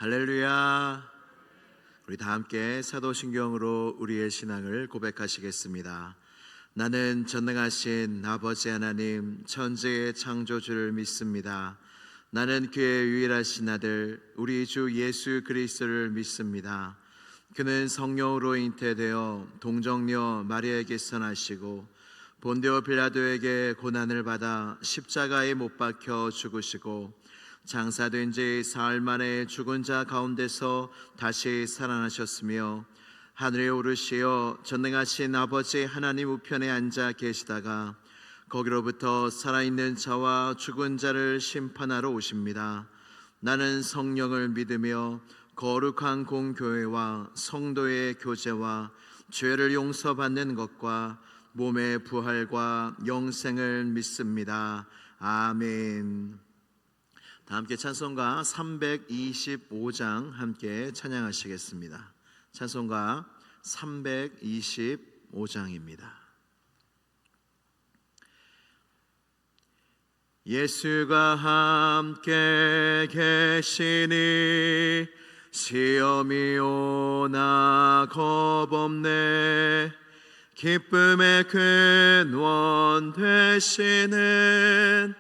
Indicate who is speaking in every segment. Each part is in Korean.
Speaker 1: 할렐루야. 우리 다 함께 사도신경으로 우리의 신앙을 고백하시겠습니다. 나는 전능하신 아버지 하나님 천지의 창조주를 믿습니다. 나는 그의 유일하신 아들 우리 주 예수 그리스도를 믿습니다. 그는 성령으로 잉태되어 동정녀 마리아에게서 나시고 본디오 빌라도에게 고난을 받아 십자가에 못 박혀 죽으시고 장사된 지 사흘 만에 죽은 자 가운데서 다시 살아나셨으며 하늘에 오르시어 전능하신 아버지 하나님 우편에 앉아 계시다가 거기로부터 살아있는 자와 죽은 자를 심판하러 오십니다. 나는 성령을 믿으며 거룩한 공교회와 성도의 교제와 죄를 용서받는 것과 몸의 부활과 영생을 믿습니다. 아멘. 다 함께 찬송가 325장 함께 찬양하시겠습니다. 찬송가 325장입니다. 예수가 함께 계시니 시험이 오나 겁없네. 기쁨의 근원 되시는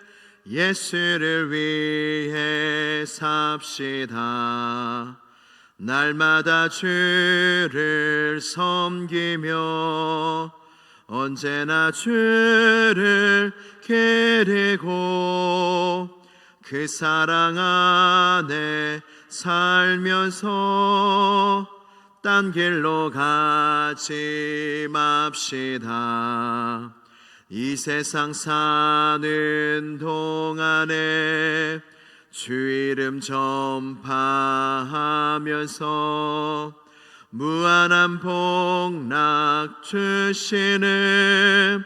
Speaker 1: 예수를 위해 삽시다. 날마다 주를 섬기며 언제나 주를 기리고 그 사랑 안에 살면서 딴 길로 가지 맙시다. 이 세상 사는 동안에 주 이름 전파하면서 무한한 복락 주시는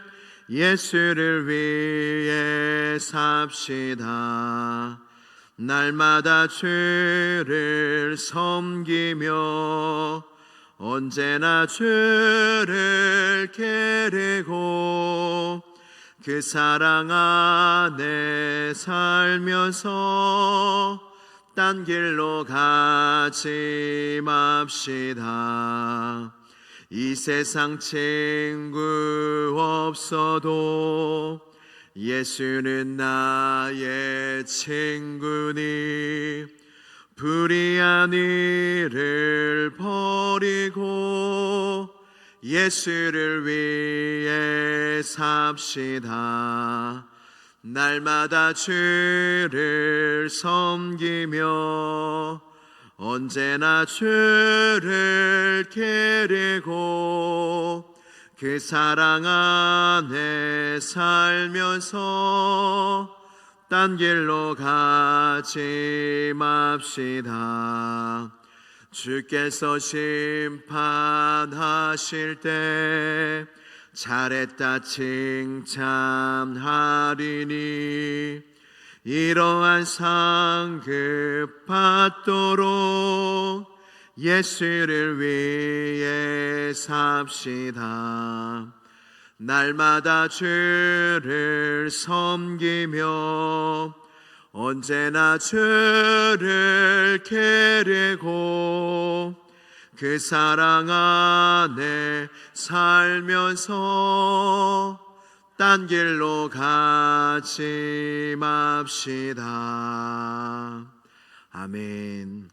Speaker 1: 예수를 위해 삽시다. 날마다 주를 섬기며 언제나 주를 기리고 그 사랑 안에 살면서 딴 길로 가지 맙시다. 이 세상 친구 없어도 예수는 나의 친구니 불의한 일을 버리고 예수를 위해 삽시다. 날마다 주를 섬기며 언제나 주를 기리고 그 사랑 안에 살면서 딴 길로 가지 맙시다. 주께서 심판하실 때 잘했다 칭찬하리니 이러한 상급 받도록 예수를 위해 삽시다. 날마다 주를 섬기며 언제나 주를 기리고 그 사랑 안에 살면서 딴 길로 가지 맙시다. 아멘.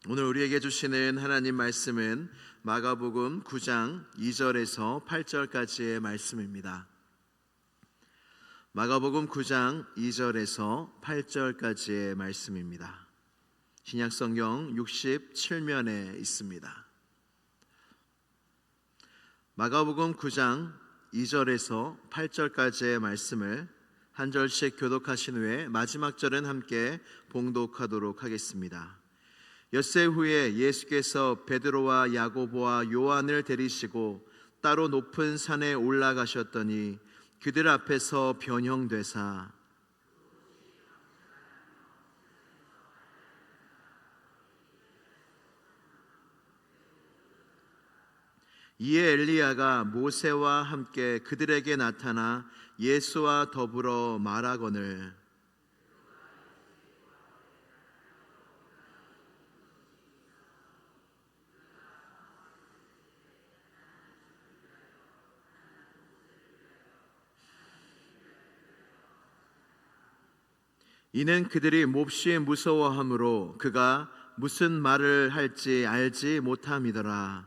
Speaker 1: 오늘 우리에게 주시는 하나님 말씀은 마가복음 9장 2절에서 8절까지의 말씀입니다. 마가복음 9장 2절에서 8절까지의 말씀입니다. 신약성경 67면에 있습니다. 마가복음 9장 2절에서 8절까지의 말씀을 한 절씩 교독하신 후에 마지막 절은 함께 봉독하도록 하겠습니다. 엿새 후에 예수께서 베드로와 야고보와 요한을 데리시고 따로 높은 산에 올라가셨더니 그들 앞에서 변형되사 이에 엘리야가 모세와 함께 그들에게 나타나 예수와 더불어 말하거늘 이는 그들이 몹시 무서워하므로 그가 무슨 말을 할지 알지 못함이더라.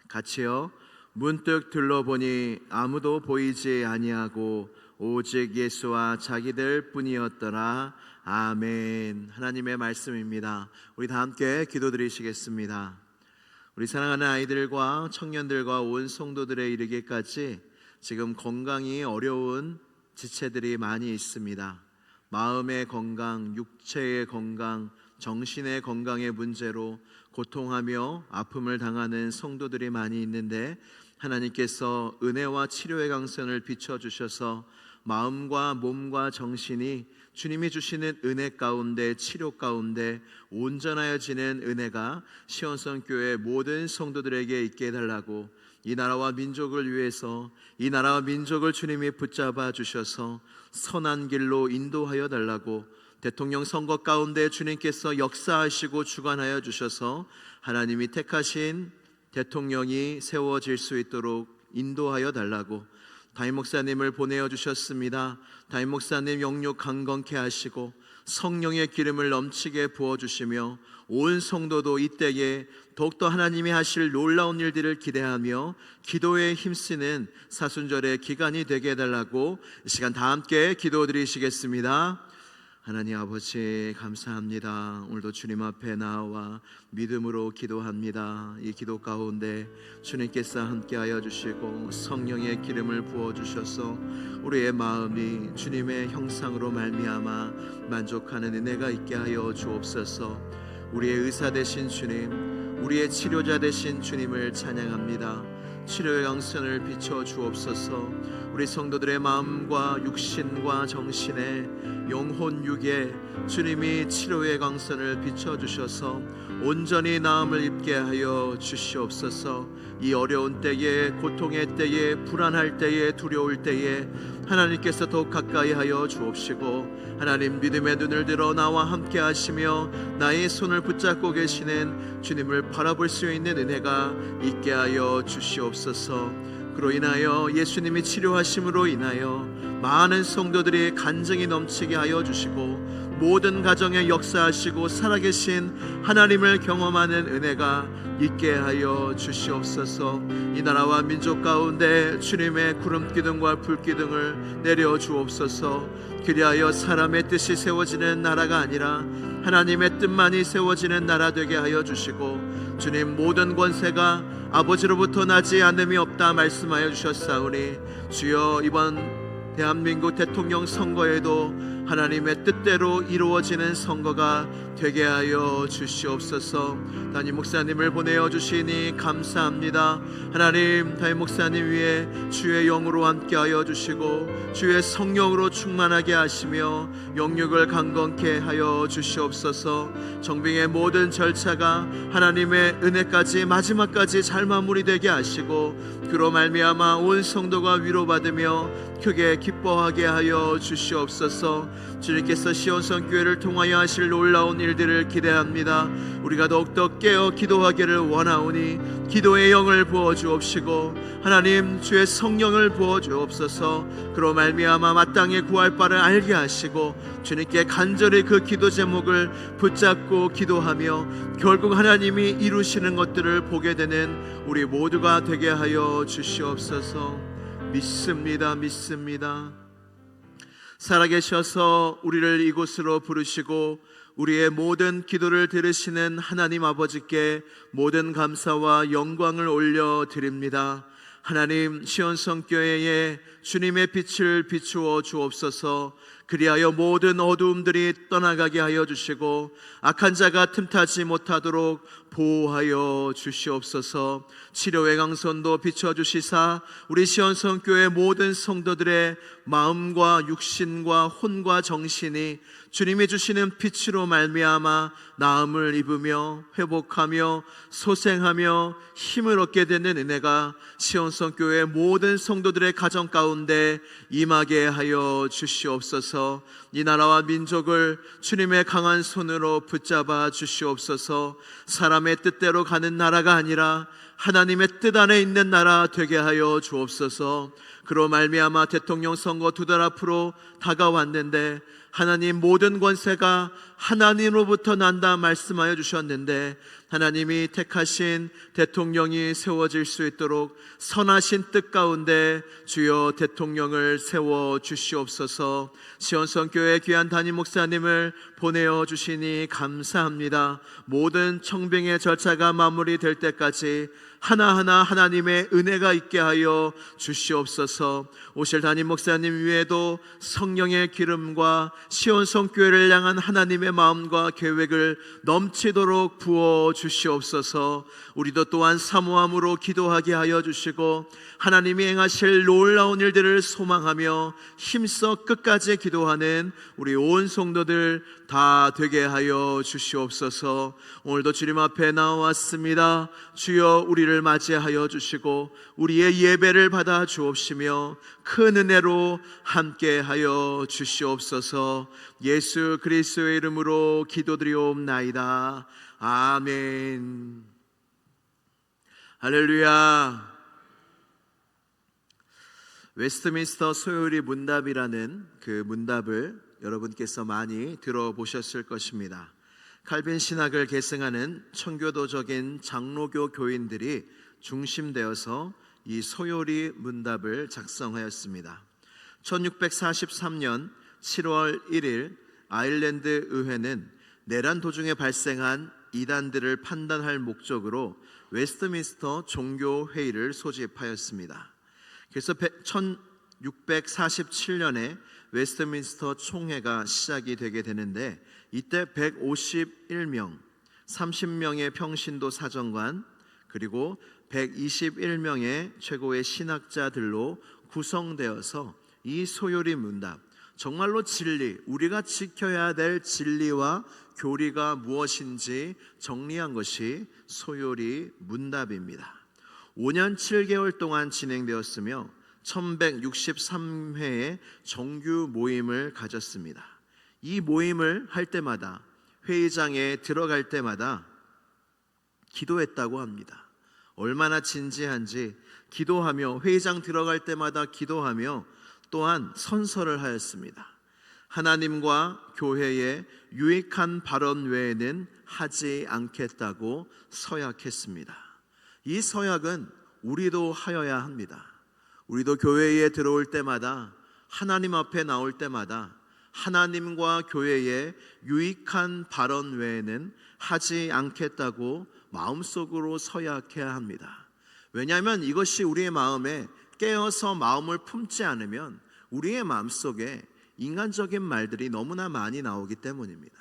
Speaker 1: 같이요. 문득 둘러보니 아무도 보이지 아니하고 오직 예수와 자기들 뿐이었더라. 아멘. 하나님의 말씀입니다. 우리 다 함께 기도드리시겠습니다. 우리 사랑하는 아이들과 청년들과 온 성도들에 이르기까지 지금 건강이 어려운 지체들이 많이 있습니다. 마음의 건강, 육체의 건강, 정신의 건강의 문제로 고통하며 아픔을 당하는 성도들이 많이 있는데, 하나님께서 은혜와 치료의 강선을 비춰주셔서 마음과 몸과 정신이 주님이 주시는 은혜 가운데, 치료 가운데 온전하여지는 은혜가 시온성교회 모든 성도들에게 있게 해달라고, 이 나라와 민족을 위해서 이 나라와 민족을 주님이 붙잡아 주셔서 선한 길로 인도하여 달라고, 대통령 선거 가운데 주님께서 역사하시고 주관하여 주셔서 하나님이 택하신 대통령이 세워질 수 있도록 인도하여 달라고, 담임 목사님을 보내어 주셨습니다. 담임 목사님 영육 강건케 하시고 성령의 기름을 넘치게 부어주시며 온 성도도 이때에 더욱더 하나님이 하실 놀라운 일들을 기대하며 기도에 힘쓰는 사순절의 기간이 되게 해달라고 이 시간 다 함께 기도드리시겠습니다. 하나님 아버지 감사합니다. 오늘도 주님 앞에 나와 믿음으로 기도합니다. 이 기도 가운데 주님께서 함께하여 주시고 성령의 기름을 부어주셔서 우리의 마음이 주님의 형상으로 말미암아 만족하는 은혜가 있게 하여 주옵소서. 우리의 의사 되신 주님, 우리의 치료자 되신 주님을 찬양합니다. 치료의 강선을 비춰 주옵소서. 우리 성도들의 마음과 육신과 정신에 영혼 육에 주님이 치료의 강선을 비춰 주셔서 온전히 나음을 입게 하여 주시옵소서. 이 어려운 때에, 고통의 때에, 불안할 때에, 두려울 때에 하나님께서 더욱 가까이 하여 주옵시고, 하나님 믿음의 눈을 들어 나와 함께 하시며 나의 손을 붙잡고 계시는 주님을 바라볼 수 있는 은혜가 있게 하여 주시옵소서. 그로 인하여 예수님이 치료하심으로 인하여 많은 성도들이 간증이 넘치게 하여 주시고, 모든 가정에 역사하시고 살아계신 하나님을 경험하는 은혜가 있게 하여 주시옵소서. 이 나라와 민족 가운데 주님의 구름기둥과 불기둥을 내려 주옵소서. 그리하여 사람의 뜻이 세워지는 나라가 아니라 하나님의 뜻만이 세워지는 나라 되게 하여 주시고, 주님 모든 권세가 아버지로부터 나지 않음이 없다 말씀하여 주셨사오니, 주여 이번 대한민국 대통령 선거에도 하나님의 뜻대로 이루어지는 선거가 되게 하여 주시옵소서. 담임 목사님을 보내어 주시니 감사합니다. 하나님 담임 목사님 위에 주의 영으로 함께하여 주시고 주의 성령으로 충만하게 하시며 영육을 강건케 하여 주시옵소서. 정빙의 모든 절차가 하나님의 은혜까지 마지막까지 잘 마무리되게 하시고, 그로 말미암아 온 성도가 위로받으며 크게 기뻐하게 하여 주시옵소서. 주님께서 시온성교회를 통하여 하실 놀라운 일들을 기대합니다. 우리가 더욱더 깨어 기도하기를 원하오니 기도의 영을 부어주옵시고 하나님 주의 성령을 부어주옵소서. 그로 말미암아 마땅히 구할 바를 알게 하시고 주님께 간절히 그 기도 제목을 붙잡고 기도하며 결국 하나님이 이루시는 것들을 보게 되는 우리 모두가 되게 하여 주시옵소서. 믿습니다. 살아계셔서 우리를 이곳으로 부르시고 우리의 모든 기도를 들으시는 하나님 아버지께 모든 감사와 영광을 올려드립니다. 하나님 시온성교회에 주님의 빛을 비추어 주옵소서. 그리하여 모든 어두움들이 떠나가게 하여 주시고 악한 자가 틈타지 못하도록 보호하여 주시옵소서. 치료의 강선도 비춰주시사 우리 시온성교회 모든 성도들의 마음과 육신과 혼과 정신이 주님이 주시는 빛으로 말미암아 나음을 입으며 회복하며 소생하며 힘을 얻게 되는 은혜가 시온성교회 모든 성도들의 가정 가운데 임하게 하여 주시옵소서. 주시옵소서. 이 나라와 민족을 주님의 강한 손으로 붙잡아 주시옵소서. 사람의 뜻대로 가는 나라가 아니라 하나님의 뜻 안에 있는 나라 되게 하여 주옵소서. 그로 말미암아 대통령 선거 2달 앞으로 다가왔는데 하나님, 모든 권세가 하나님으로부터 난다 말씀하여 주셨는데 하나님이 택하신 대통령이 세워질 수 있도록 선하신 뜻 가운데 주여 대통령을 세워 주시옵소서. 시온성교회 귀한 담임 목사님을 보내어 주시니 감사합니다. 모든 청빙의 절차가 마무리될 때까지 하나하나 하나님의 은혜가 있게 하여 주시옵소서. 오실 담임 목사님 위에도 성령의 기름과 시온성교회를 향한 하나님의 마음과 계획을 넘치도록 부어 주시옵소서. 우리도 또한 사모함으로 기도하게 하여 주시고 하나님이 행하실 놀라운 일들을 소망하며 힘써 끝까지 기도하는 우리 온 성도들 다 되게 하여 주시옵소서. 오늘도 주님 앞에 나왔습니다. 주여, 우리를 맞이하여 주시고 우리의 예배를 받아 주옵시며 큰 은혜로 함께 하여 주시옵소서. 예수 그리스도의 이름으로 기도드리옵나이다. 아멘. 할렐루야. 웨스트민스터 소요리 문답이라는 그 문답을 여러분께서 많이 들어보셨을 것입니다. 칼빈 신학을 계승하는 청교도적인 장로교 교인들이 중심되어서 이 소요리 문답을 작성하였습니다. 1643년 7월 1일 아일랜드 의회는 내란 도중에 발생한 이단들을 판단할 목적으로 웨스트민스터 종교회의를 소집하였습니다. 그래서 1647년에 웨스트민스터 총회가 시작이 되게 되는데 이때 151명, 30명의 평신도 사정관 그리고 121명의 최고의 신학자들로 구성되어서 이 소요리 문답, 정말로 진리, 우리가 지켜야 될 진리와 교리가 무엇인지 정리한 것이 소요리 문답입니다. 5년 7개월 동안 진행되었으며 1163회의 정규 모임을 가졌습니다. 이 모임을 할 때마다, 회의장에 들어갈 때마다 기도했다고 합니다. 얼마나 진지한지 기도하며, 회의장 들어갈 때마다 기도하며 또한 선서를 하였습니다. 하나님과 교회의 유익한 발언 외에는 하지 않겠다고 서약했습니다. 이 서약은 우리도 하여야 합니다. 우리도 교회에 들어올 때마다, 하나님 앞에 나올 때마다 하나님과 교회의 유익한 발언 외에는 하지 않겠다고 마음속으로 서약해야 합니다. 왜냐하면 이것이 우리의 마음에 깨어서 마음을 품지 않으면 우리의 마음속에 인간적인 말들이 너무나 많이 나오기 때문입니다.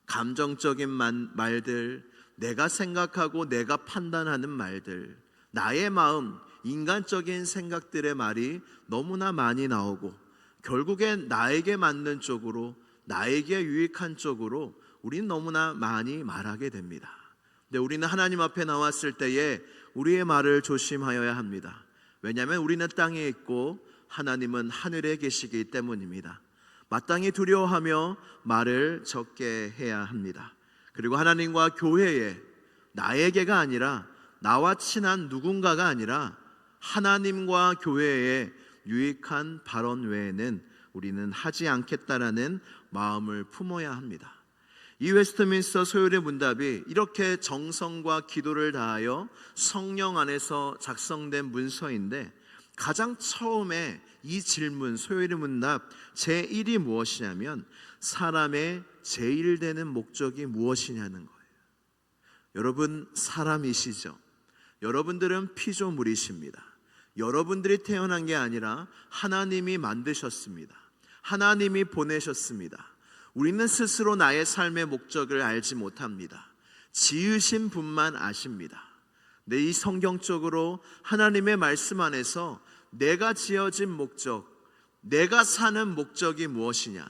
Speaker 1: 감정적인 말들, 내가 생각하고 내가 판단하는 말들, 나의 마음, 인간적인 생각들의 말이 너무나 많이 나오고 결국엔 나에게 맞는 쪽으로, 나에게 유익한 쪽으로 우리는 너무나 많이 말하게 됩니다. 근데 우리는 하나님 앞에 나왔을 때에 우리의 말을 조심하여야 합니다. 왜냐하면 우리는 땅에 있고 하나님은 하늘에 계시기 때문입니다. 마땅히 두려워하며 말을 적게 해야 합니다. 그리고 하나님과 교회에, 나에게가 아니라 나와 친한 누군가가 아니라 하나님과 교회에 유익한 발언 외에는 우리는 하지 않겠다라는 마음을 품어야 합니다. 이 웨스트민스터 소요리 문답이 이렇게 정성과 기도를 다하여 성령 안에서 작성된 문서인데, 가장 처음에 이 질문, 소요리 문답 제1이 무엇이냐면 사람의 제일 되는 목적이 무엇이냐는 거예요. 여러분 사람이시죠? 여러분들은 피조물이십니다. 여러분들이 태어난 게 아니라 하나님이 만드셨습니다. 하나님이 보내셨습니다. 우리는 스스로 나의 삶의 목적을 알지 못합니다. 지으신 분만 아십니다. 내 이 성경적으로 하나님의 말씀 안에서 내가 지어진 목적, 내가 사는 목적이 무엇이냐,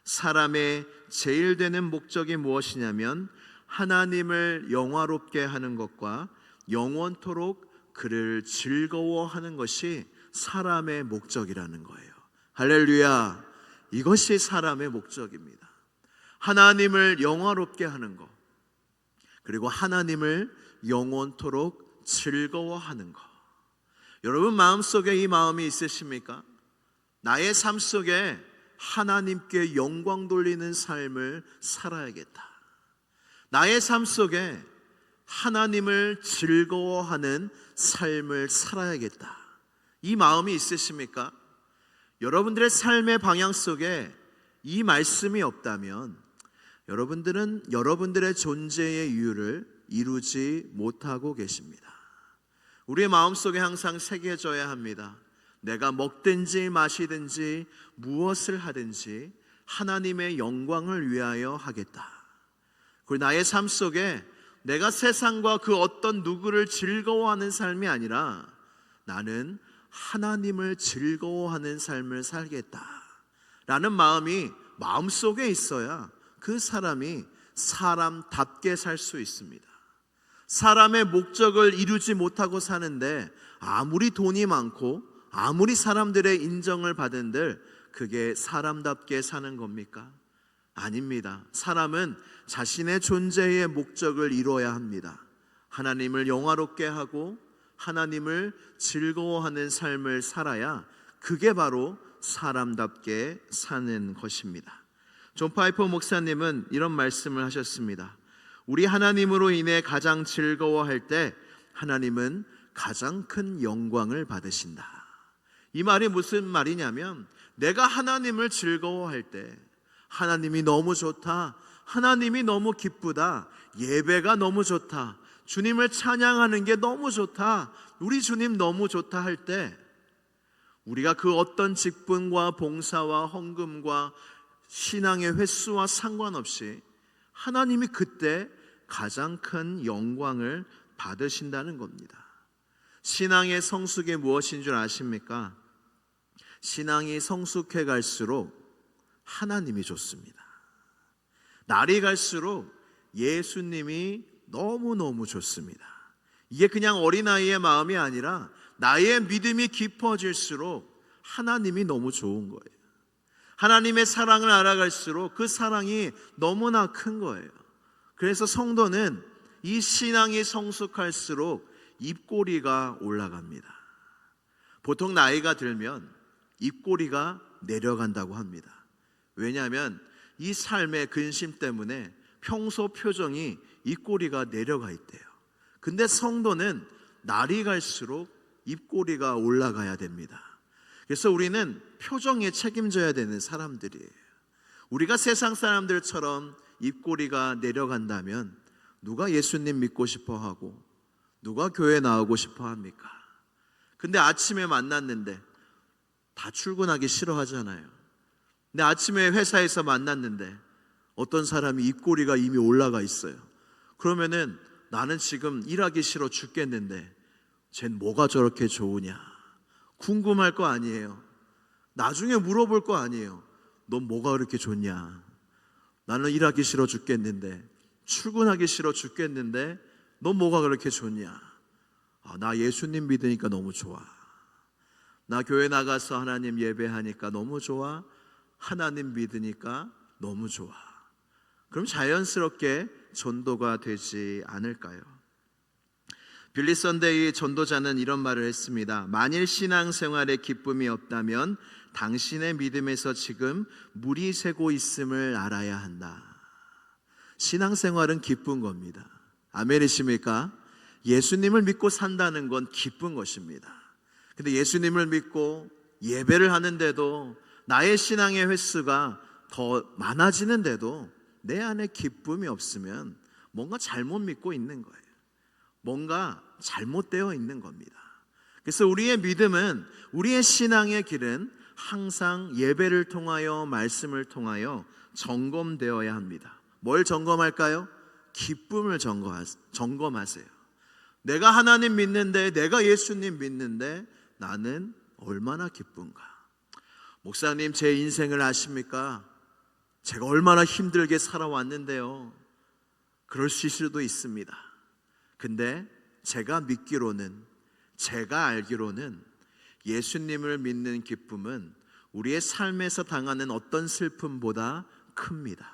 Speaker 1: 사람의 제일 되는 목적이 무엇이냐면 하나님을 영화롭게 하는 것과 영원토록 그를 즐거워하는 것이 사람의 목적이라는 거예요. 할렐루야. 이것이 사람의 목적입니다. 하나님을 영화롭게 하는 것, 그리고 하나님을 영원토록 즐거워하는 것. 여러분 마음속에 이 마음이 있으십니까? 나의 삶 속에 하나님께 영광 돌리는 삶을 살아야겠다. 나의 삶 속에 하나님을 즐거워하는 삶을 살아야겠다. 이 마음이 있으십니까? 여러분들의 삶의 방향 속에 이 말씀이 없다면 여러분들은 여러분들의 존재의 이유를 이루지 못하고 계십니다. 우리의 마음속에 항상 새겨져야 합니다. 내가 먹든지 마시든지 무엇을 하든지 하나님의 영광을 위하여 하겠다. 그리고 나의 삶 속에 내가 세상과 그 어떤 누구를 즐거워하는 삶이 아니라 나는 하나님을 즐거워하는 삶을 살겠다 라는 마음이 마음속에 있어야 그 사람이 사람답게 살 수 있습니다. 사람의 목적을 이루지 못하고 사는데 아무리 돈이 많고 아무리 사람들의 인정을 받은들 그게 사람답게 사는 겁니까? 아닙니다. 사람은 자신의 존재의 목적을 이루어야 합니다. 하나님을 영화롭게 하고 하나님을 즐거워하는 삶을 살아야 그게 바로 사람답게 사는 것입니다. 존 파이퍼 목사님은 이런 말씀을 하셨습니다. 우리 하나님으로 인해 가장 즐거워할 때 하나님은 가장 큰 영광을 받으신다. 이 말이 무슨 말이냐면 내가 하나님을 즐거워할 때 하나님이 너무 좋다, 하나님이 너무 기쁘다, 예배가 너무 좋다, 주님을 찬양하는 게 너무 좋다, 우리 주님 너무 좋다 할 때 우리가 그 어떤 직분과 봉사와 헌금과 신앙의 횟수와 상관없이 하나님이 그때 가장 큰 영광을 받으신다는 겁니다. 신앙의 성숙이 무엇인 줄 아십니까? 신앙이 성숙해 갈수록 하나님이 좋습니다. 날이 갈수록 예수님이 너무너무 좋습니다. 이게 그냥 어린아이의 마음이 아니라 나의 믿음이 깊어질수록 하나님이 너무 좋은 거예요. 하나님의 사랑을 알아갈수록 그 사랑이 너무나 큰 거예요. 그래서 성도는 이 신앙이 성숙할수록 입꼬리가 올라갑니다. 보통 나이가 들면 입꼬리가 내려간다고 합니다. 왜냐하면 이 삶의 근심 때문에 평소 표정이 입꼬리가 내려가 있대요. 근데 성도는 날이 갈수록 입꼬리가 올라가야 됩니다. 그래서 우리는 표정에 책임져야 되는 사람들이에요. 우리가 세상 사람들처럼 입꼬리가 내려간다면 누가 예수님 믿고 싶어 하고 누가 교회 나오고 싶어 합니까? 근데 아침에 만났는데 다 출근하기 싫어하잖아요. 근데 아침에 회사에서 만났는데 어떤 사람이 입꼬리가 이미 올라가 있어요. 그러면은 나는 지금 일하기 싫어 죽겠는데 쟨 뭐가 저렇게 좋으냐 궁금할 거 아니에요. 나중에 물어볼 거 아니에요. 넌 뭐가 그렇게 좋냐? 나는 일하기 싫어 죽겠는데 출근하기 싫어 죽겠는데 넌 뭐가 그렇게 좋냐? 나 예수님 믿으니까 너무 좋아. 나 교회 나가서 하나님 예배하니까 너무 좋아. 하나님 믿으니까 너무 좋아. 그럼 자연스럽게 전도가 되지 않을까요? 빌리 선데이 전도자는 이런 말을 했습니다. 만일 신앙생활에 기쁨이 없다면 당신의 믿음에서 지금 물이 새고 있음을 알아야 한다. 신앙생활은 기쁜 겁니다. 아멘이십니까? 예수님을 믿고 산다는 건 기쁜 것입니다. 근데 예수님을 믿고 예배를 하는데도 나의 신앙의 횟수가 더 많아지는데도 내 안에 기쁨이 없으면 뭔가 잘못 믿고 있는 거예요. 뭔가 잘못되어 있는 겁니다. 그래서 우리의 믿음은, 우리의 신앙의 길은 항상 예배를 통하여 말씀을 통하여 점검되어야 합니다. 뭘 점검할까요? 기쁨을 점검하세요. 내가 하나님 믿는데, 내가 예수님 믿는데 나는 얼마나 기쁜가? 목사님, 제 인생을 아십니까? 제가 얼마나 힘들게 살아왔는데요. 그럴 수도 있습니다. 근데 제가 믿기로는, 제가 알기로는 예수님을 믿는 기쁨은 우리의 삶에서 당하는 어떤 슬픔보다 큽니다.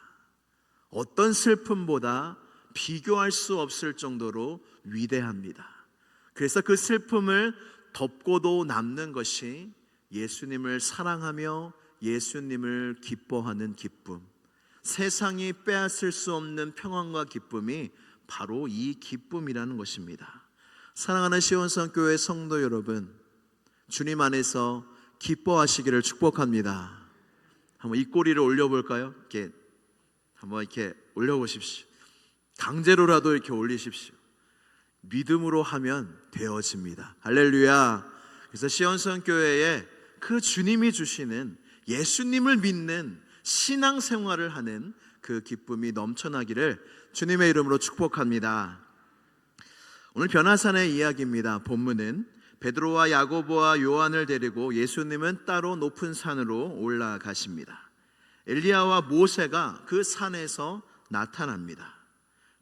Speaker 1: 어떤 슬픔보다 비교할 수 없을 정도로 위대합니다. 그래서 그 슬픔을 덮고도 남는 것이 예수님을 사랑하며 예수님을 기뻐하는 기쁨, 세상이 빼앗을 수 없는 평안과 기쁨이 바로 이 기쁨이라는 것입니다. 사랑하는 시온성교회 성도 여러분, 주님 안에서 기뻐하시기를 축복합니다. 한번 이 꼬리를 올려볼까요? 한번 이렇게 올려보십시오. 강제로라도 이렇게 올리십시오. 믿음으로 하면 되어집니다. 할렐루야. 그래서 시온성교회에 그 주님이 주시는 예수님을 믿는 신앙생활을 하는 그 기쁨이 넘쳐나기를 주님의 이름으로 축복합니다. 오늘 변화산의 이야기입니다. 본문은 베드로와 야고보와 요한을 데리고 예수님은 따로 높은 산으로 올라가십니다. 엘리야와 모세가 그 산에서 나타납니다.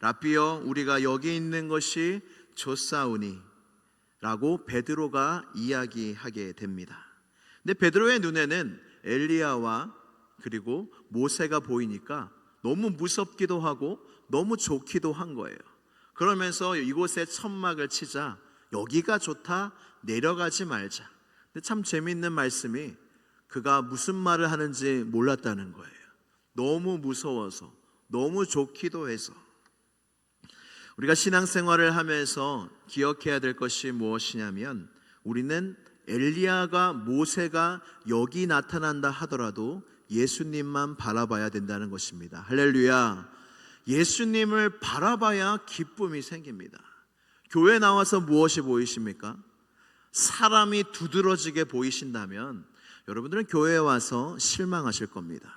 Speaker 1: 라삐여, 우리가 여기 있는 것이 좋사오니 라고 베드로가 이야기하게 됩니다. 근데 베드로의 눈에는 엘리야와 그리고 모세가 보이니까 너무 무섭기도 하고 너무 좋기도 한 거예요. 그러면서 이곳에 천막을 치자, 여기가 좋다, 내려가지 말자. 근데 참 재미있는 말씀이 그가 무슨 말을 하는지 몰랐다는 거예요. 너무 무서워서, 너무 좋기도 해서. 우리가 신앙생활을 하면서 기억해야 될 것이 무엇이냐면, 우리는 엘리야가 모세가 여기 나타난다 하더라도 예수님만 바라봐야 된다는 것입니다. 할렐루야. 예수님을 바라봐야 기쁨이 생깁니다. 교회 나와서 무엇이 보이십니까? 사람이 두드러지게 보이신다면 여러분들은 교회에 와서 실망하실 겁니다.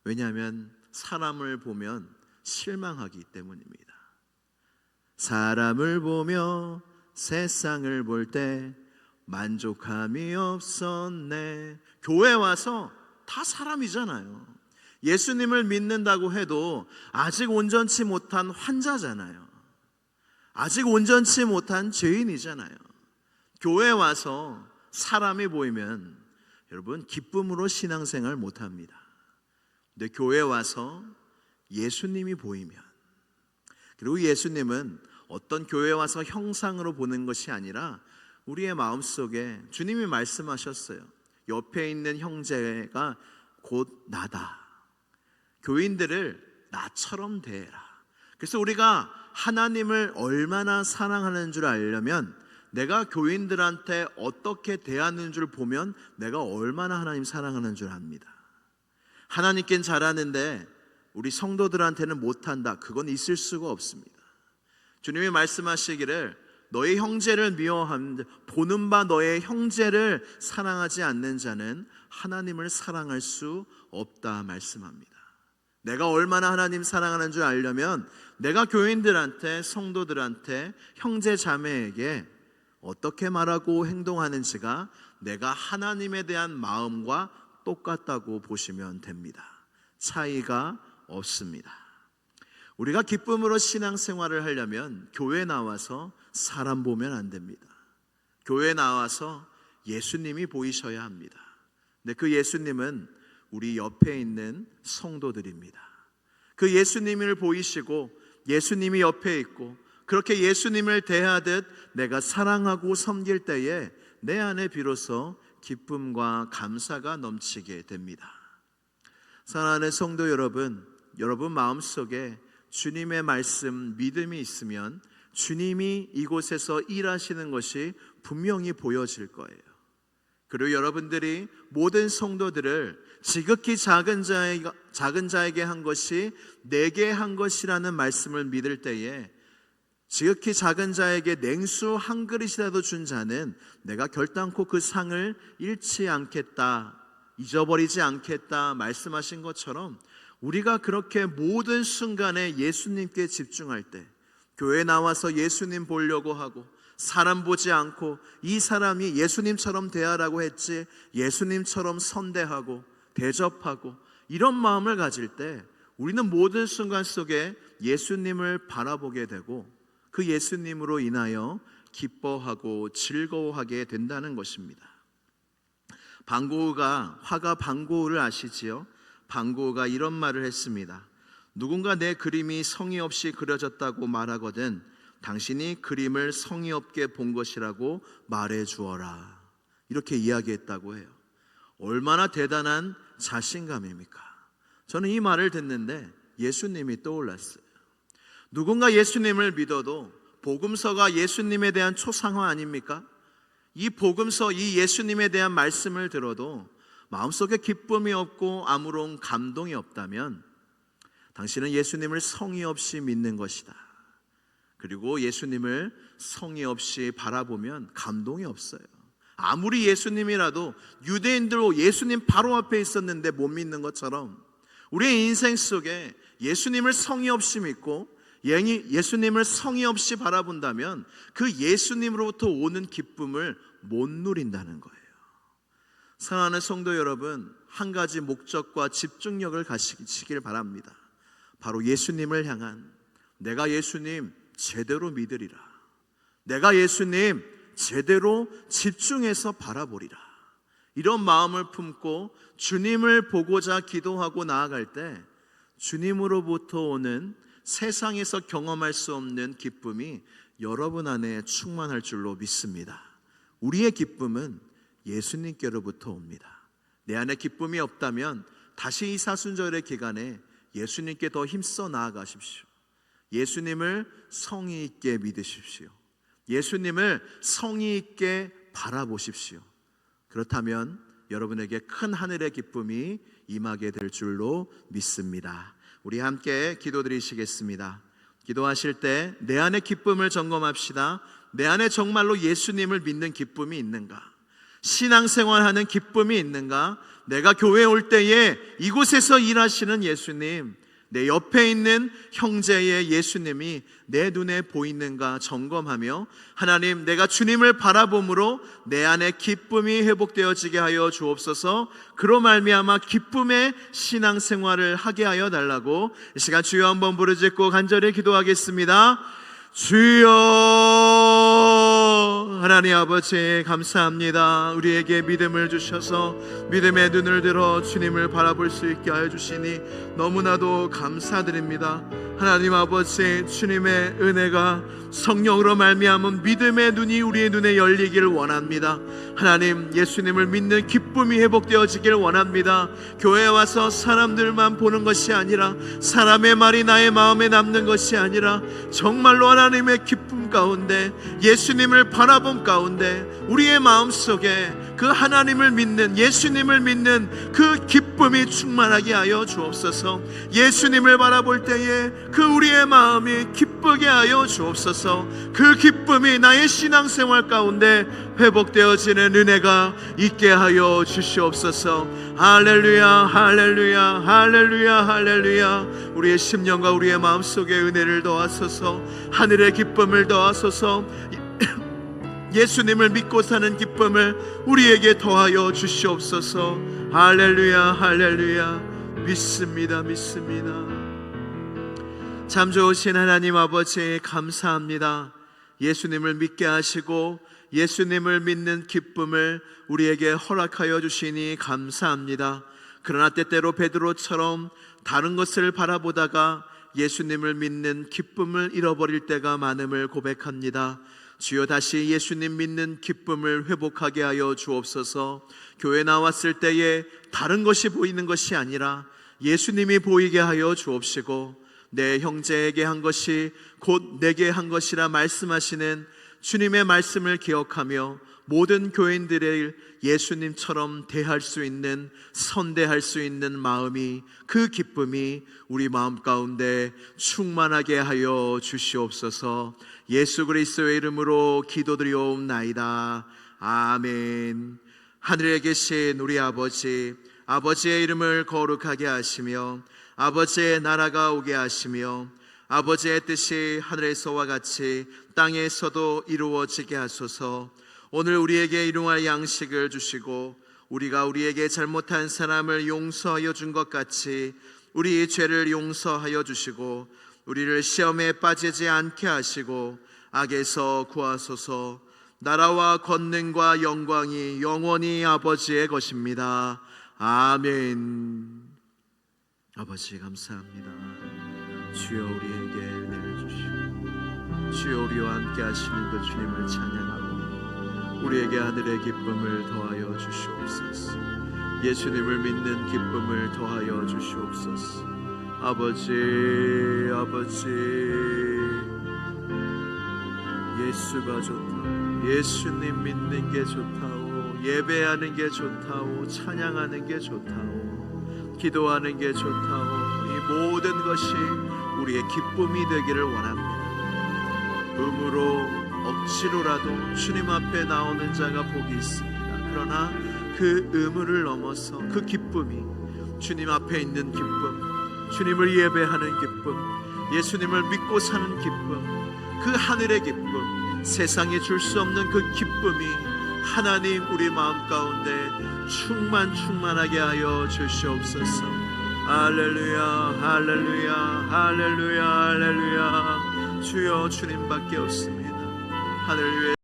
Speaker 1: 왜냐하면 사람을 보면 실망하기 때문입니다. 사람을 보며 세상을 볼 때 만족함이 없었네. 교회 와서 다 사람이잖아요. 예수님을 믿는다고 해도 아직 온전치 못한 환자잖아요. 아직 온전치 못한 죄인이잖아요. 교회 와서 사람이 보이면 여러분 기쁨으로 신앙생활 못합니다. 근데 교회 와서 예수님이 보이면, 그리고 예수님은 어떤 교회 와서 형상으로 보는 것이 아니라 우리의 마음속에 주님이 말씀하셨어요. 옆에 있는 형제가 곧 나다. 교인들을 나처럼 대해라. 그래서 우리가 하나님을 얼마나 사랑하는 줄 알려면 내가 교인들한테 어떻게 대하는 줄 보면 내가 얼마나 하나님 사랑하는 줄 압니다. 하나님께는 잘하는데 우리 성도들한테는 못한다. 그건 있을 수가 없습니다. 주님이 말씀하시기를 너의 형제를 미워하는 보는 바 너의 형제를 사랑하지 않는 자는 하나님을 사랑할 수 없다 말씀합니다. 내가 얼마나 하나님 사랑하는 줄 알려면 내가 교인들한테, 성도들한테, 형제 자매에게 어떻게 말하고 행동하는지가 내가 하나님에 대한 마음과 똑같다고 보시면 됩니다. 차이가 없습니다. 우리가 기쁨으로 신앙생활을 하려면 교회에 나와서 사람 보면 안 됩니다. 교회에 나와서 예수님이 보이셔야 합니다. 근데 그 예수님은 우리 옆에 있는 성도들입니다. 그 예수님을 보이시고 예수님이 옆에 있고 그렇게 예수님을 대하듯 내가 사랑하고 섬길 때에 내 안에 비로소 기쁨과 감사가 넘치게 됩니다. 사랑하는 성도 여러분, 여러분 마음속에 주님의 말씀, 믿음이 있으면 주님이 이곳에서 일하시는 것이 분명히 보여질 거예요. 그리고 여러분들이 모든 성도들을 지극히 작은 자에게 한 것이 내게 한 것이라는 말씀을 믿을 때에 지극히 작은 자에게 냉수 한 그릇이라도 준 자는 내가 결단코 그 상을 잃지 않겠다, 잊어버리지 않겠다 말씀하신 것처럼 우리가 그렇게 모든 순간에 예수님께 집중할 때 교회에 나와서 예수님 보려고 하고 사람 보지 않고 이 사람이 예수님처럼 대하라고 했지 예수님처럼 선대하고 대접하고 이런 마음을 가질 때 우리는 모든 순간 속에 예수님을 바라보게 되고 그 예수님으로 인하여 기뻐하고 즐거워하게 된다는 것입니다. 방고흐가 화가 방고흐를 아시지요? 방고흐가 이런 말을 했습니다. 누군가 내 그림이 성의 없이 그려졌다고 말하거든 당신이 그림을 성의 없게 본 것이라고 말해 주어라. 이렇게 이야기했다고 해요. 얼마나 대단한 자신감입니까? 저는 이 말을 듣는데 예수님이 떠올랐어요. 누군가 예수님을 믿어도 복음서가 예수님에 대한 초상화 아닙니까? 이 복음서, 이 예수님에 대한 말씀을 들어도 마음속에 기쁨이 없고 아무런 감동이 없다면 당신은 예수님을 성의 없이 믿는 것이다. 그리고 예수님을 성의 없이 바라보면 감동이 없어요. 아무리 예수님이라도 유대인들로 예수님 바로 앞에 있었는데 못 믿는 것처럼 우리의 인생 속에 예수님을 성의 없이 믿고 예수님을 성의 없이 바라본다면 그 예수님으로부터 오는 기쁨을 못 누린다는 거예요. 사랑하는 성도 여러분, 한 가지 목적과 집중력을 가지시길 바랍니다. 바로 예수님을 향한, 내가 예수님 제대로 믿으리라, 내가 예수님 제대로 집중해서 바라보리라, 이런 마음을 품고 주님을 보고자 기도하고 나아갈 때 주님으로부터 오는 세상에서 경험할 수 없는 기쁨이 여러분 안에 충만할 줄로 믿습니다. 우리의 기쁨은 예수님께로부터 옵니다. 내 안에 기쁨이 없다면 다시 이 사순절의 기간에 예수님께 더 힘써 나아가십시오. 예수님을 성의 있게 믿으십시오. 예수님을 성의 있게 바라보십시오. 그렇다면 여러분에게 큰 하늘의 기쁨이 임하게 될 줄로 믿습니다. 우리 함께 기도드리시겠습니다. 기도하실 때 내 안의 기쁨을 점검합시다. 내 안에 정말로 예수님을 믿는 기쁨이 있는가? 신앙생활하는 기쁨이 있는가? 내가 교회에 올 때에 이곳에서 일하시는 예수님, 내 옆에 있는 형제의 예수님이 내 눈에 보이는가 점검하며 하나님, 내가 주님을 바라봄으로 내 안에 기쁨이 회복되어지게 하여 주옵소서. 그로 말미암아 기쁨의 신앙생활을 하게 하여 달라고 이 시간 주여 한번 부르짖고 간절히 기도하겠습니다. 주여, 하나님 아버지 감사합니다. 우리에게 믿음을 주셔서 믿음의 눈을 들어 주님을 바라볼 수 있게 하여 주시니 너무나도 감사드립니다. 하나님 아버지, 주님의 은혜가 성령으로 말미암은 믿음의 눈이 우리의 눈에 열리기를 원합니다. 하나님, 예수님을 믿는 기쁨이 회복되어지길 원합니다. 교회에 와서 사람들만 보는 것이 아니라, 사람의 말이 나의 마음에 남는 것이 아니라 정말로 하나님의 기쁨 가운데, 예수님을 바라본 가운데 우리의 마음속에 그 하나님을 믿는, 예수님을 믿는 그 기쁨이 충만하게 하여 주옵소서. 예수님을 바라볼 때에 그 우리의 마음이 기쁘게 하여 주옵소서. 그 기쁨이 나의 신앙생활 가운데 회복되어지는 은혜가 있게 하여 주시옵소서. 할렐루야, 할렐루야, 할렐루야, 할렐루야. 우리의 심령과 우리의 마음속에 은혜를 더하소서. 하늘의 기쁨을 더하소서. 예수님을 믿고 사는 기쁨을 우리에게 더하여 주시옵소서. 할렐루야, 할렐루야. 믿습니다, 믿습니다. 참 좋으신 하나님 아버지 감사합니다. 예수님을 믿게 하시고 예수님을 믿는 기쁨을 우리에게 허락하여 주시니 감사합니다. 그러나 때때로 베드로처럼 다른 것을 바라보다가 예수님을 믿는 기쁨을 잃어버릴 때가 많음을 고백합니다. 주여, 다시 예수님 믿는 기쁨을 회복하게 하여 주옵소서. 교회 나왔을 때에 다른 것이 보이는 것이 아니라 예수님이 보이게 하여 주옵시고, 내 형제에게 한 것이 곧 내게 한 것이라 말씀하시는 주님의 말씀을 기억하며 모든 교인들을 예수님처럼 대할 수 있는, 선대할 수 있는 마음이, 그 기쁨이 우리 마음 가운데 충만하게 하여 주시옵소서. 예수 그리스도의 이름으로 기도드리옵나이다. 아멘. 하늘에 계신 우리 아버지, 아버지의 이름을 거룩하게 하시며 아버지의 나라가 오게 하시며 아버지의 뜻이 하늘에서와 같이 땅에서도 이루어지게 하소서. 오늘 우리에게 일용할 양식을 주시고 우리가 우리에게 잘못한 사람을 용서하여 준 것 같이 우리의 죄를 용서하여 주시고 우리를 시험에 빠지지 않게 하시고 악에서 구하소서. 나라와 권능과 영광이 영원히 아버지의 것입니다. 아멘. 아버지 감사합니다. 주여 우리에게 은혜를 주시고 주여 우리와 함께 하시는 그 주님을 찬양하고 우리에게 하늘의 기쁨을 더하여 주시옵소서. 예수님을 믿는 기쁨을 더하여 주시옵소서. 아버지 예수가 좋다. 예수님 믿는 게 좋다오. 예배하는 게 좋다오. 찬양하는 게 좋다오. 기도하는 게 좋다오. 이 모든 것이 우리의 기쁨이 되기를 원합니다. 음으로 억지로라도 주님 앞에 나오는 자가 복이 있습니다. 그러나 그 의무를 넘어서 그 기쁨이 주님 앞에 있는 기쁨, 주님을 예배하는 기쁨, 예수님을 믿고 사는 기쁨, 그 하늘의 기쁨, 세상에 줄 수 없는 그 기쁨이 하나님 우리 마음 가운데 충만하게 하여 주시옵소서. 할렐루야 할렐루야 할렐루야 할렐루야. 주여 주님밖에 없습니다. 하늘 위에